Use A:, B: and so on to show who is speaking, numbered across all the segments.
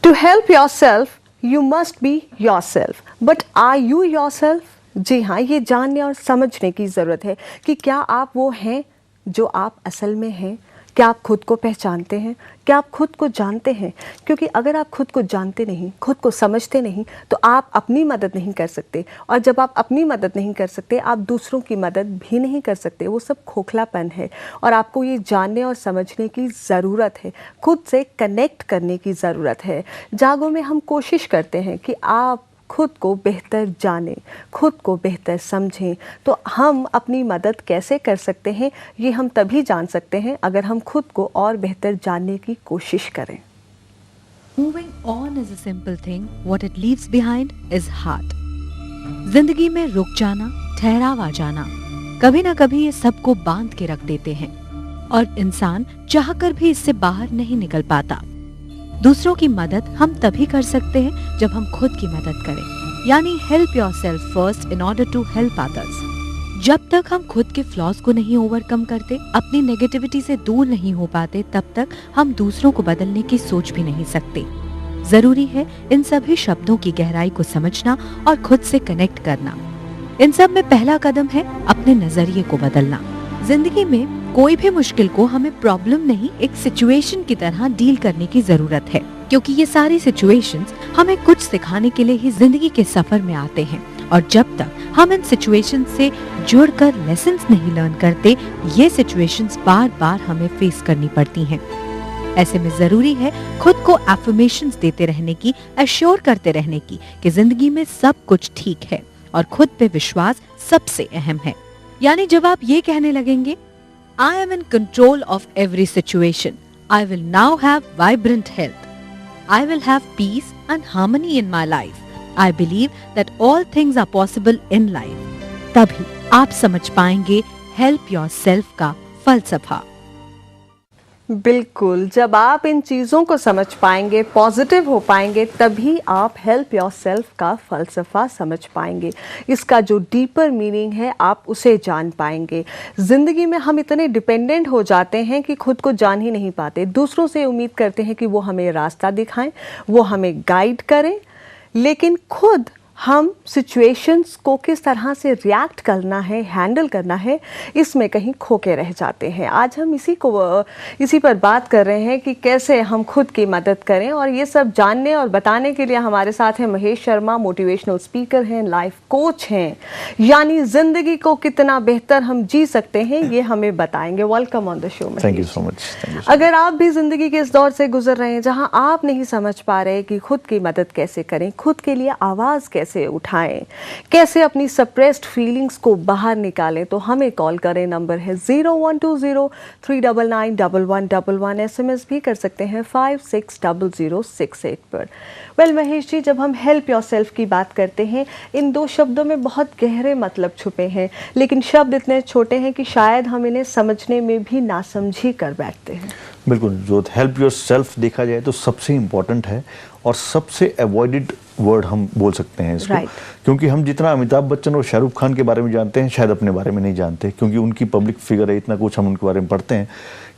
A: To help yourself, you must be yourself. But are you yourself? जी हाँ, ये जानने और समझने की ज़रूरत है कि क्या आप वो हैं जो आप असल में हैं। क्या आप खुद को पहचानते हैं? क्या आप खुद को जानते हैं? क्योंकि अगर आप खुद को जानते नहीं, खुद को समझते नहीं, तो आप अपनी मदद नहीं कर सकते, और जब आप अपनी मदद नहीं कर सकते, आप दूसरों की मदद भी नहीं कर सकते। वो सब खोखलापन है, और आपको ये जानने और समझने की ज़रूरत है, खुद से कनेक्ट करने की ज़रूरत है। जागो में हम कोशिश करते हैं कि आप खुद को बेहतर जानें, खुद को बेहतर समझें। तो हम अपनी मदद कैसे कर सकते हैं, ये हम तभी जान सकते हैं अगर हम खुद को और बेहतर जानने की कोशिश करें।
B: Moving on is a simple thing. What it leaves behind is heart. जिंदगी में रुक जाना, ठहराव आ जाना, कभी ना कभी ये सबको बांध के रख देते हैं, और इंसान चाहकर भी इससे बाहर नहीं निकल पाता। दूसरों की मदद हम तभी कर सकते हैं जब हम खुद की मदद करें, यानी help yourself first in order to help others. जब तक हम खुद के फ्लॉज को नहीं ओवरकम करते, अपनी नेगेटिविटी से दूर नहीं हो पाते, तब तक हम दूसरों को बदलने की सोच भी नहीं सकते। जरूरी है इन सभी शब्दों की गहराई को समझना और खुद से कनेक्ट करना। इन सब में पहला कदम है अपने नजरिए को बदलना। जिंदगी में कोई भी मुश्किल को हमें प्रॉब्लम नहीं, एक सिचुएशन की तरह डील करने की जरूरत है, क्योंकि ये सारी सिचुएशंस हमें कुछ सिखाने के लिए ही जिंदगी के सफर में आते हैं। और जब तक हम इन सिचुएशन से जुड़कर लेसन्स नहीं लर्न करते, ये सिचुएशंस बार बार हमें फेस करनी पड़ती हैं। ऐसे में जरूरी है खुद को एफर्मेशंस देते रहने की, एश्योर करते रहने की कि जिंदगी में सब कुछ ठीक है, और खुद पे विश्वास सबसे अहम है। यानी जब आप ये कहने लगेंगे, I am in control of every situation. I will now have vibrant health. I will have peace and harmony in my life. I believe that all things are possible in life. तभी आप समझ पाएंगे help yourself का फलसफा।
A: बिल्कुल, जब आप इन चीज़ों को समझ पाएंगे, पॉजिटिव हो पाएंगे, तभी आप हेल्प योरसेल्फ का फ़लसफ़ा समझ पाएंगे। इसका जो डीपर मीनिंग है, आप उसे जान पाएंगे। ज़िंदगी में हम इतने डिपेंडेंट हो जाते हैं कि खुद को जान ही नहीं पाते। दूसरों से उम्मीद करते हैं कि वो हमें रास्ता दिखाएं, वो हमें गाइड करें, लेकिन खुद हम सिचुएशंस को किस तरह से रिएक्ट करना है, हैंडल करना है, इसमें कहीं खो के रह जाते हैं। आज हम इसी पर बात कर रहे हैं कि कैसे हम खुद की मदद करें, और ये सब जानने और बताने के लिए हमारे साथ हैं महेश शर्मा, मोटिवेशनल स्पीकर हैं, लाइफ कोच हैं, यानी ज़िंदगी को कितना बेहतर हम जी सकते हैं ये हमें बताएंगे। Welcome on the show.
C: Thank you so much.
A: अगर आप भी ज़िंदगी के इस दौर से गुजर रहे हैं जहाँ आप नहीं समझ पा रहे कि खुद की मदद कैसे करें, खुद के लिए आवाज़ कैसे उठाएं, कैसे अपनी सप्रेस्ड फीलिंग्स को बाहर निकालें, तो हमें कॉल करें। नंबर है 0120399111। SMS भी कर सकते हैं 560068 पर। वेल महेश जी, जब हम हेल्प योरसेल्फ की बात करते हैं, इन दो शब्दों में बहुत गहरे मतलब छुपे हैं, लेकिन शब्द इतने छोटे हैं कि शायद हम इन्हें समझने में भी नासमझी कर बैठते हैं।
C: बिल्कुल, जो हेल्प योरसेल्फ देखा जाए तो सबसे इम्पोर्टेंट है और सबसे अवॉइडेड वर्ड हम बोल सकते हैं इसको। क्योंकि हम जितना अमिताभ बच्चन और शाहरुख खान के बारे में जानते हैं, शायद अपने बारे में नहीं जानते, क्योंकि उनकी पब्लिक फिगर है, इतना कुछ हम उनके बारे में पढ़ते हैं।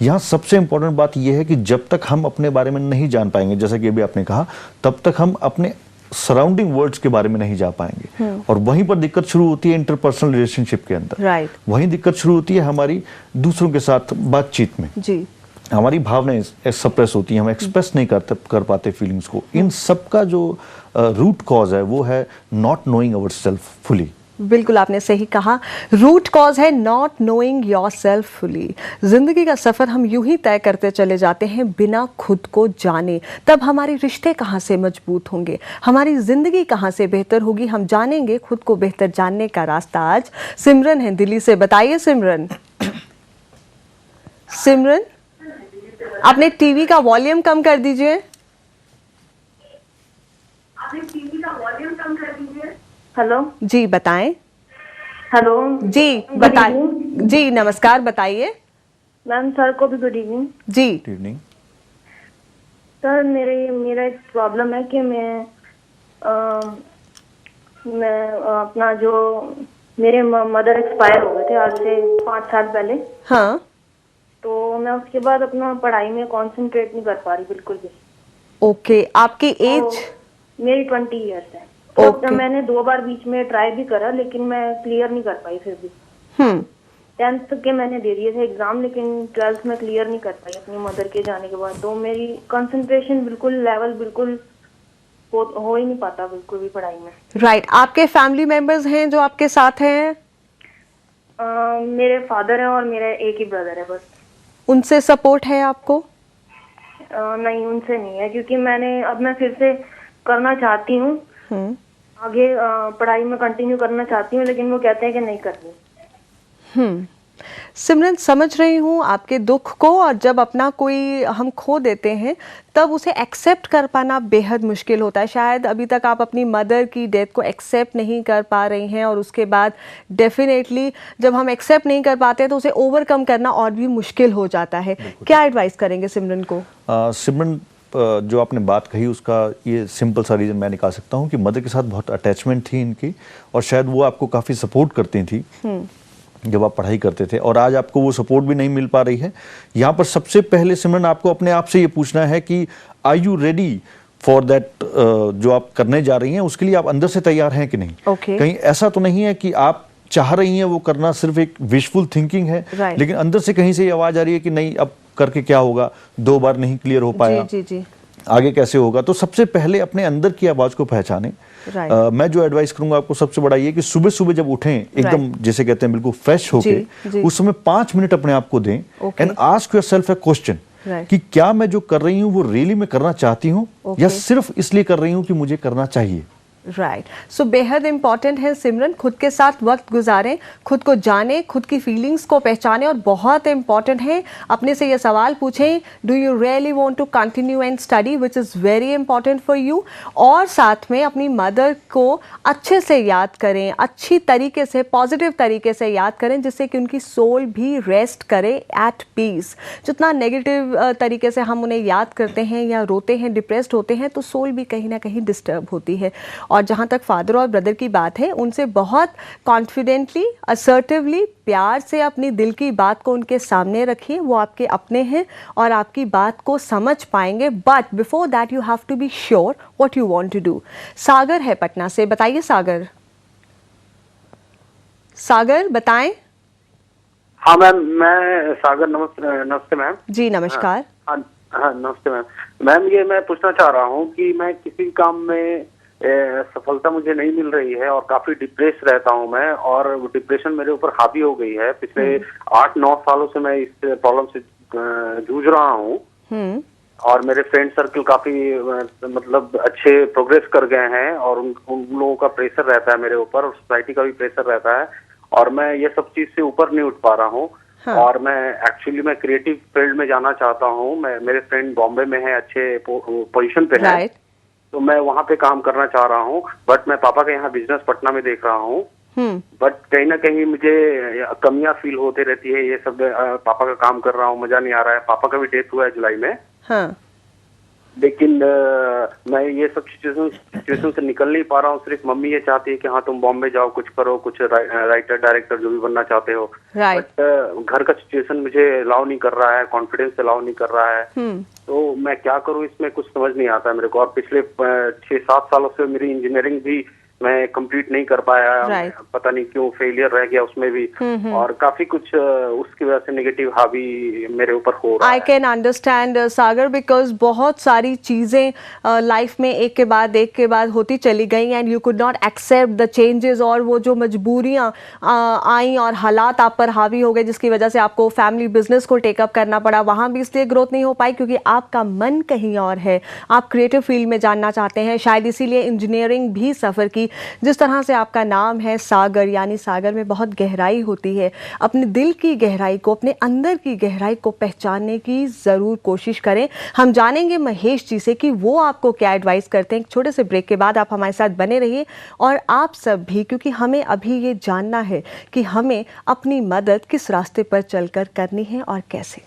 C: यहाँ सबसे इम्पोर्टेंट बात यह है कि जब तक हम अपने बारे में नहीं जान पाएंगे, जैसा कि अभी आपने कहा, तब तक हम अपने सराउंडिंग वर्ल्ड्स के बारे में नहीं जा पाएंगे। और वहीं पर दिक्कत शुरू होती है इंटरपर्सनल रिलेशनशिप के अंदर। वहीं दिक्कत शुरू होती है हमारी दूसरों के साथ बातचीत में। जी, हमारी भावनाएं सप्रेस होती हैं, हम एक्सप्रेस नहीं कर पाते फीलिंग्स को। इन सब का जो रूट कॉज है वो है not knowing our self fully.
A: बिल्कुल, आपने सही कहा, रूट कॉज है नॉट नोइंग योरसेल्फ फुली। जिंदगी का सफर हम यूं ही तय करते चले जाते हैं बिना खुद को जाने। तब हमारे रिश्ते कहाँ से मजबूत होंगे, हमारी जिंदगी कहाँ से बेहतर होगी, हम जानेंगे खुद को बेहतर जानने का रास्ता। आज सिमरन है दिल्ली से। बताइए सिमरन। सिमरन, आपने टीवी का वॉल्यूम कम कर दीजिए।
D: हेलो
A: जी, बताएं।
D: हेलो
A: जी, बताइए। जी, नमस्कार, बताइए।
D: मैम, सर को भी गुड इवनिंग।
A: जी,
C: गुड इवनिंग
D: सर। मेरा एक प्रॉब्लम है कि मैं अपना जो मेरे मदर एक्सपायर हो गए थे आज से 5 साल पहले।
A: हाँ,
D: तो मैं उसके बाद अपना पढ़ाई में कंसंट्रेट नहीं कर पा रही बिल्कुल भी।
A: ओके, आपकी एज?
D: तो मेरी 20 ईयर्स है।
A: Okay.
D: तो मैंने 2 बार बीच में ट्राई भी करा, लेकिन मैं क्लियर नहीं कर पाई फिर भी। 10th के मैंने दे दिए थे एग्जाम, लेकिन 12th में क्लियर नहीं कर पाई अपनी मदर के जाने के बाद। तो मेरी कंसंट्रेशन लेवल बिल्कुल हो ही नहीं पाता बिल्कुल भी पढ़ाई में।
A: राइट। आपके फैमिली मेंबर्स हैं जो आपके साथ हैं?
D: मेरे फादर हैं और मेरा एक ही ब्रदर है बस।
A: उनसे सपोर्ट है आपको?
D: नहीं, उनसे नहीं है, क्योंकि अब मैं फिर से करना चाहती हूँ, आगे पढ़ाई में कंटिन्यू करना चाहती हूँ, लेकिन वो कहते हैं कि नहीं करनी।
A: सिमरन, समझ रही हूँ आपके दुख को, और जब अपना कोई हम खो देते हैं तब उसे एक्सेप्ट कर पाना बेहद मुश्किल होता है। शायद अभी तक आप अपनी मदर की डेथ को एक्सेप्ट नहीं कर पा रही हैं, और उसके बाद डेफिनेटली जब हम एक्सेप्ट नहीं कर पाते तो उसे ओवरकम करना और भी मुश्किल हो जाता है। क्या एडवाइस करेंगे सिमरन को?
C: सिमरन, जो आपने बात कही उसका ये सिंपल सा रीज़न मैं निकाल सकता हूँ कि मदर के साथ बहुत अटैचमेंट थी इनकी, और शायद वो आपको काफ़ी सपोर्ट करती थी जब आप पढ़ाई करते थे, और आज आपको वो सपोर्ट भी नहीं मिल पा रही है। यहाँ पर सबसे पहले सिमरन आपको अपने आप से ये पूछना है कि are you ready for that, जो आप करने जा रही हैं उसके लिए आप अंदर से तैयार हैं कि नहीं। कहीं ऐसा तो नहीं है कि आप चाह रही हैं वो करना सिर्फ एक विशफुल थिंकिंग है, लेकिन अंदर से कहीं से ये आवाज़ आ रही है कि नहीं, अब करके क्या होगा, 2 बार नहीं क्लियर हो पाया,
A: जी।
C: आगे कैसे होगा। तो सबसे पहले अपने अंदर की आवाज़ को पहचानें। मैं जो एडवाइस करूंगा आपको सबसे बड़ा ये कि सुबह सुबह जब उठें एकदम जैसे कहते हैं बिल्कुल फ्रेश होके, उस समय 5 मिनट अपने आप को दें and ask yourself a question कि क्या मैं जो कर रही हूँ वो रियली मैं करना चाहती हूँ या सिर्फ इसलिए कर रही हूँ कि मुझे करना चाहिए।
A: राइट। सो बेहद इंपॉर्टेंट है सिमरन, खुद के साथ वक्त गुजारें, खुद को जानें, खुद की फीलिंग्स को पहचानें, और बहुत इंपॉर्टेंट है अपने से ये सवाल पूछें, do you really want to continue and study, which is very important for you. और साथ में अपनी मदर को अच्छे से याद करें, अच्छी तरीके से, पॉजिटिव तरीके से याद करें, जिससे कि उनकी सोल भी रेस्ट करे एट पीस। जितना नेगेटिव तरीके से हम उन्हें याद करते हैं या रोते हैं, डिप्रेस्ड होते हैं, तो सोल भी कहीं ना कहीं डिस्टर्ब होती है। और जहाँ तक फादर और ब्रदर की बात है, उनसे बहुत कॉन्फिडेंटली, असर्टिवली, प्यार से अपनी दिल की बात को उनके सामने रखिए। वो आपके अपने हैं और आपकी बात को समझ पाएंगे, but before that you have to be sure what you want to do. Sagar है पटना से, बताइए सागर। सागर बताएं।
E: हाँ मैम, मैं सागर। नमस्ते मैम।
A: जी नमस्कार।
E: हाँ नमस्ते मैम। मैम ये मैं पूछना चाह रहा हूँ कि मैं किसी काम में सफलता मुझे नहीं मिल रही है और काफी डिप्रेस रहता हूँ मैं, और डिप्रेशन मेरे ऊपर हावी हो गई है। पिछले 8-9 सालों से मैं इस प्रॉब्लम से जूझ रहा हूँ, और मेरे फ्रेंड सर्कल काफी मतलब अच्छे प्रोग्रेस कर गए हैं, और उन लोगों का प्रेशर रहता है मेरे ऊपर, और सोसाइटी का भी प्रेशर रहता है, और मैं ये सब चीज से ऊपर नहीं उठ पा रहा हूँ। और मैं एक्चुअली मैं क्रिएटिव फील्ड में जाना चाहता हूँ। मेरे फ्रेंड बॉम्बे में है, अच्छे पोजीशन पे है, तो मैं वहाँ पे काम करना चाह रहा हूँ, बट मैं पापा के यहाँ बिजनेस पटना में देख रहा हूँ, बट कहीं ना कहीं मुझे कमियां फील होती रहती है। ये सब पापा का काम कर रहा हूँ, मजा नहीं आ रहा है। पापा का भी डेथ हुआ है जुलाई में। लेकिन मैं ये सब सिचुएशन से निकल नहीं पा रहा हूँ। सिर्फ मम्मी ये चाहती है कि हाँ तुम बॉम्बे जाओ, कुछ करो, कुछ राइटर डायरेक्टर जो भी बनना चाहते हो, बट घर का सिचुएशन मुझे अलाउ नहीं कर रहा है, कॉन्फिडेंस अलाउ नहीं कर रहा है। तो मैं क्या करूँ, इसमें कुछ समझ नहीं आता है मेरे को। और पिछले 6-7 सालों से मेरी इंजीनियरिंग भी मैं कंप्लीट नहीं कर पाया, पता नहीं क्यों फेलियर रह गया उसमें भी, और काफी कुछ उसकी वजह से नेगेटिव हावी मेरे ऊपर हो रहा है।
A: I can understand Sagar, because बहुत सारी चीजें लाइफ में एक के बाद होती चली गई, and you could not accept the changes, और वो जो मजबूरियां आई और हालात आप पर हावी हो गए, जिसकी वजह से आपको फैमिली बिजनेस को टेकअप करना पड़ा। वहां भी इसलिए ग्रोथ नहीं हो पाई क्योंकि आपका मन कहीं और है, आप क्रिएटिव फील्ड में जानना चाहते हैं, शायद इसीलिए इंजीनियरिंग भी सफर की। जिस तरह से आपका नाम है सागर, यानी सागर में बहुत गहराई होती है। अपने दिल की गहराई को, अपने अंदर की गहराई को पहचानने की ज़रूर कोशिश करें। हम जानेंगे महेश जी से कि वो आपको क्या एडवाइस करते हैं। एक छोटे से ब्रेक के बाद आप हमारे साथ बने रहिए, और आप सब भी, क्योंकि हमें अभी ये जानना है कि हमें अपनी मदद किस रास्ते पर चलकर करनी है और कैसे।